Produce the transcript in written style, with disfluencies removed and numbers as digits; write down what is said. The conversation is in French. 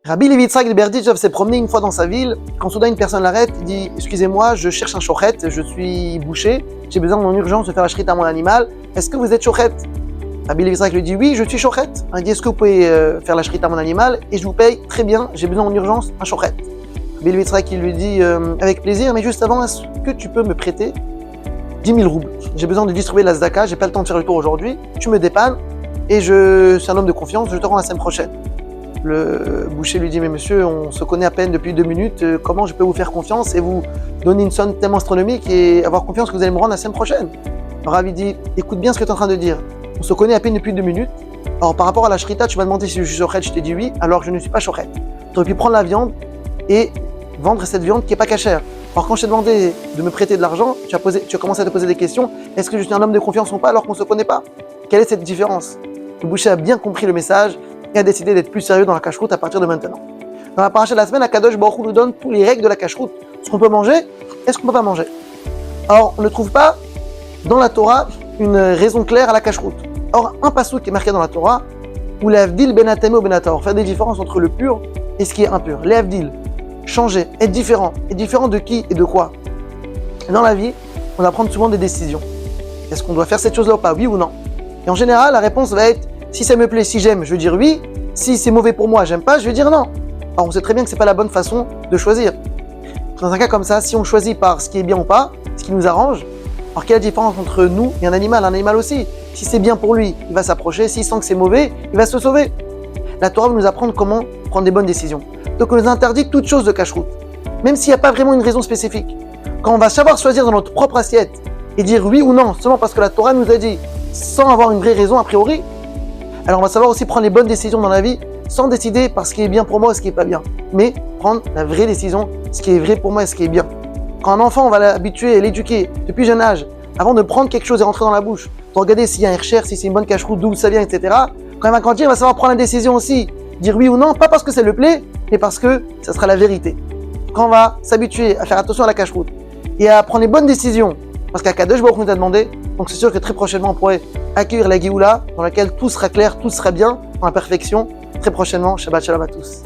Rabbi Levi Yitzhak de Berditchev s'est promené une fois dans sa ville, quand soudain une personne l'arrête, il dit « Excusez-moi, je cherche un shochet, je suis bouché, j'ai besoin en urgence de faire la shrita à mon animal, est-ce que vous êtes shochet ?» Rabbi Levi Yitzhak lui dit « Oui, je suis shochet. » Il dit « Est-ce que vous pouvez faire la shrita à mon animal et je vous paye très bien, j'ai besoin en urgence un shochet. » Rabbi Levi Yitzhak lui dit « Avec plaisir, mais juste avant, est-ce que tu peux me prêter 10 000 roubles? J'ai besoin de distribuer la zdaka, j'ai pas le temps de faire le tour aujourd'hui, tu me dépannes et je suis un homme de confiance, je te rends la semaine prochaine. » Le boucher lui dit « Mais monsieur, on se connaît à peine depuis 2 minutes, comment je peux vous faire confiance et vous donner une somme tellement astronomique et avoir confiance que vous allez me rendre la semaine prochaine ?» Alors Rabbi dit « Écoute bien ce que tu es en train de dire, on se connaît à peine depuis 2 minutes, alors par rapport à la shrita, tu m'as demandé si je suis shochet, je t'ai dit oui, alors je ne suis pas shochet. Tu aurais pu prendre la viande et vendre cette viande qui n'est pas cachère. Alors quand je t'ai demandé de me prêter de l'argent, tu as commencé à te poser des questions, est-ce que je suis un homme de confiance ou pas alors qu'on ne se connaît pas? Quelle est cette différence ?» Le boucher a bien compris le message et a décidé d'être plus sérieux dans la cacheroute à partir de maintenant. Dans la paracha de la semaine, Akadosh Baruch Hu nous donne tous les règles de la cacheroute. Ce qu'on peut manger et ce qu'on ne peut pas manger. Alors, on ne trouve pas dans la Torah une raison claire à la cacheroute. Or, un passouk qui est marqué dans la Torah, où l'avdil ben atame ou ben ataor, faire des différences entre le pur et ce qui est impur. L'avdil, changer, être différent. Être différent de qui et de quoi? Et dans la vie, on doit prendre souvent des décisions. Est-ce qu'on doit faire cette chose-là ou pas? Oui ou non? Et en général, la réponse va être si ça me plaît, si j'aime, je veux dire oui. Si c'est mauvais pour moi, j'aime pas, je vais dire non. Alors on sait très bien que c'est pas la bonne façon de choisir. Dans un cas comme ça, si on choisit par ce qui est bien ou pas, ce qui nous arrange, alors quelle est la différence entre nous et un animal? Un animal aussi, si c'est bien pour lui, il va s'approcher. S'il sent que c'est mauvais, il va se sauver. La Torah va nous apprendre comment prendre des bonnes décisions. Donc on nous interdit toute chose de cacheroute, même s'il n'y a pas vraiment une raison spécifique. Quand on va savoir choisir dans notre propre assiette et dire oui ou non, seulement parce que la Torah nous a dit, sans avoir une vraie raison a priori, alors on va savoir aussi prendre les bonnes décisions dans la vie, sans décider par ce qui est bien pour moi et ce qui n'est pas bien, mais prendre la vraie décision, ce qui est vrai pour moi et ce qui est bien. Quand un enfant, on va l'habituer et l'éduquer depuis jeune âge, avant de prendre quelque chose et rentrer dans la bouche, pour regarder s'il y a un recherche, si c'est une bonne cacheroute, d'où ça vient, etc. Quand il va grandir, il va savoir prendre la décision aussi, dire oui ou non, pas parce que ça le plaît, mais parce que ça sera la vérité. Quand on va s'habituer à faire attention à la cacheroute et à prendre les bonnes décisions, parce qu'Akadosh Baruch Hu nous a demandé, donc c'est sûr que très prochainement on pourrait accueillir la Géoula, dans laquelle tout sera clair, tout sera bien, dans la perfection. Très prochainement, Shabbat Shalom à tous.